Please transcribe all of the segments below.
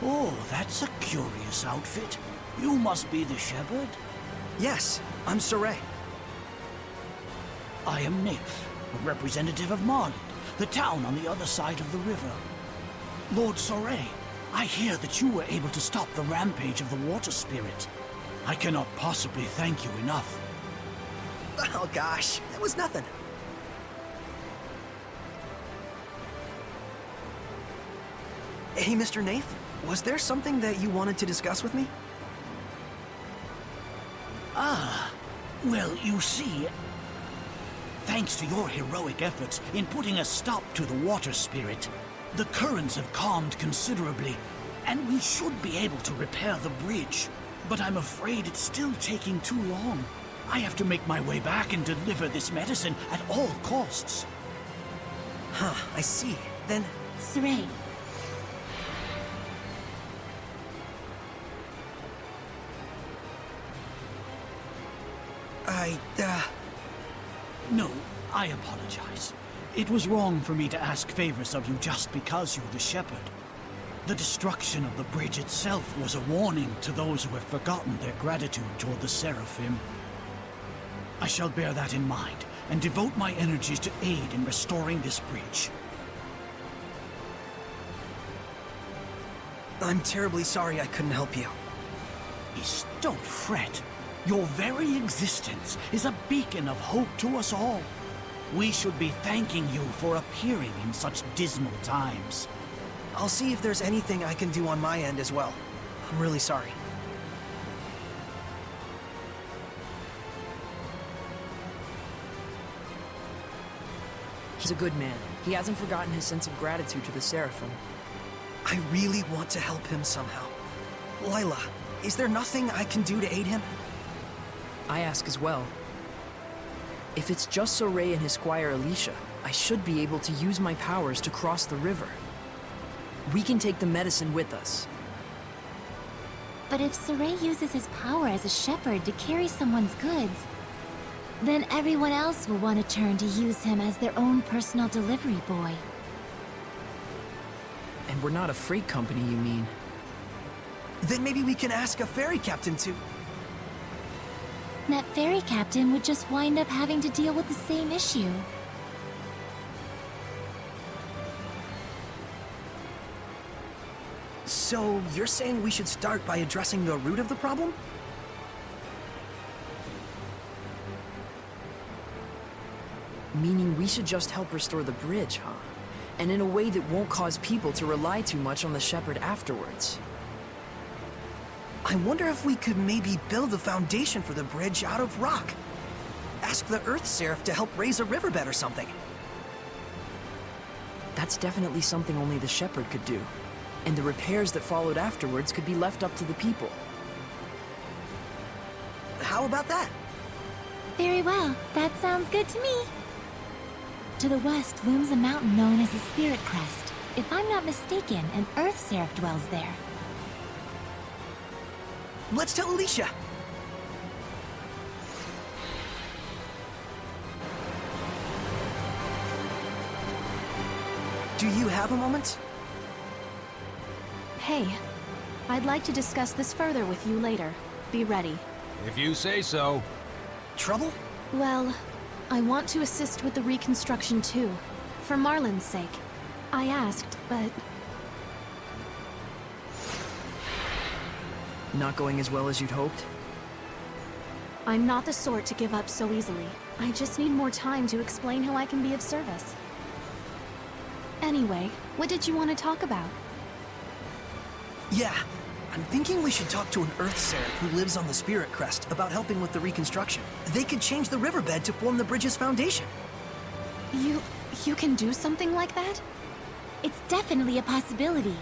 Oh, that's a curious outfit. You must be the shepherd. Yes, I'm Saray. I am Naif, a representative of Marland, the town on the other side of the river. Lord Saray, I hear that you were able to stop the rampage of the water spirit. I cannot possibly thank you enough. Oh gosh, that was nothing. Hey, Mr. Naif, was there something that you wanted to discuss with me? Well, you see, thanks to your heroic efforts in putting a stop to the water spirit, the currents have calmed considerably, and we should be able to repair the bridge. But I'm afraid it's still taking too long. I have to make my way back and deliver this medicine at all costs. Huh, I see. Then... Saray. No, I apologize. It was wrong for me to ask favors of you just because you're the shepherd. The destruction of the bridge itself was a warning to those who have forgotten their gratitude toward the Seraphim. I shall bear that in mind and devote my energies to aid in restoring this bridge. I'm terribly sorry I couldn't help you. Please, don't fret. Your very existence is a beacon of hope to us all. We should be thanking you for appearing in such dismal times. I'll see if there's anything I can do on my end as well. I'm really sorry. He's a good man. He hasn't forgotten his sense of gratitude to the Seraphim. I really want to help him somehow. Lila, is there nothing I can do to aid him? I ask as well. If it's just Saray and his squire Alicia, I should be able to use my powers to cross the river. We can take the medicine with us. But if Saray uses his power as a shepherd to carry someone's goods, then everyone else will want to turn to use him as their own personal delivery boy. And we're not a freight company, you mean? Then maybe we can ask a ferry captain to... That ferry captain would just wind up having to deal with the same issue. So, you're saying we should start by addressing the root of the problem? Meaning we should just help restore the bridge, huh? And in a way that won't cause people to rely too much on the shepherd afterwards. I wonder if we could maybe build the foundation for the bridge out of rock. Ask the Earth Seraph to help raise a riverbed or something. That's definitely something only the shepherd could do. And the repairs that followed afterwards could be left up to the people. How about that? Very well. That sounds good to me. To the west looms a mountain known as the Spirit Crest. If I'm not mistaken, an Earth Seraph dwells there. Let's tell Alicia! Do you have a moment? Hey, I'd like to discuss this further with you later. Be ready. If you say so. Trouble? Well, I want to assist with the reconstruction too, for Marland's sake. I asked, but... Not going as well as you'd hoped? I'm not the sort to give up so easily. I just need more time to explain how I can be of service. Anyway, what did you want to talk about? Yeah, I'm thinking we should talk to an Earth Seraph who lives on the Spirit Crest about helping with the reconstruction. They could change the riverbed to form the bridge's foundation. You can do something like that? It's definitely a possibility.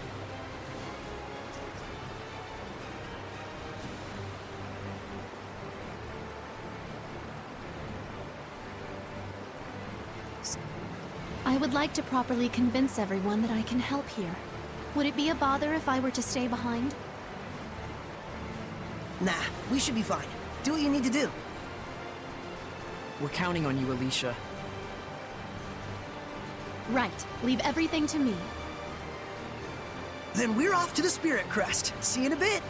I would like to properly convince everyone that I can help here. Would it be a bother if I were to stay behind? Nah, we should be fine. Do what you need to do. We're counting on you, Alicia. Right. Leave everything to me. Then we're off to the Spirit Crest. See you in a bit.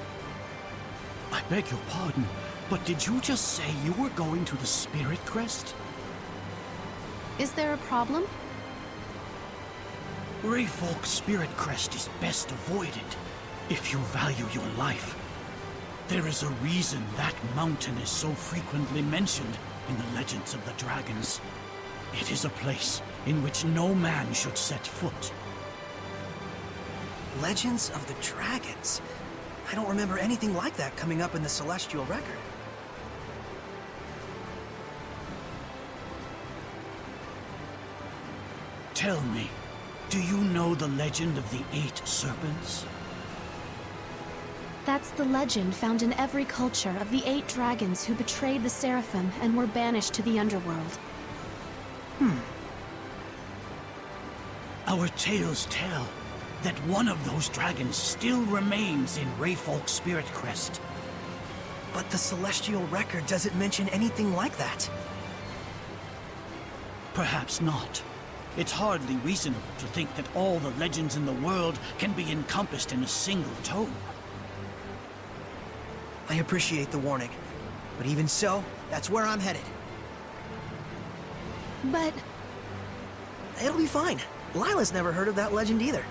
I beg your pardon, but did you just say you were going to the Spirit Crest? Is there a problem? Rayfolk's Spirit Crest is best avoided if you value your life. There is a reason that mountain is so frequently mentioned in the legends of the dragons. It is a place in which no man should set foot. Legends of the Dragons. I don't remember anything like that coming up in the Celestial Record. Tell me, do you know the legend of the 8 serpents? That's the legend found in every culture of the 8 dragons who betrayed the Seraphim and were banished to the underworld. Our tales tell that one of those dragons still remains in Rayfolk's Spirit Crest. But the Celestial Record doesn't mention anything like that. Perhaps not. It's hardly reasonable to think that all the legends in the world can be encompassed in a single tome. I appreciate the warning, but even so, that's where I'm headed. But It'll be fine. Lila's never heard of that legend either.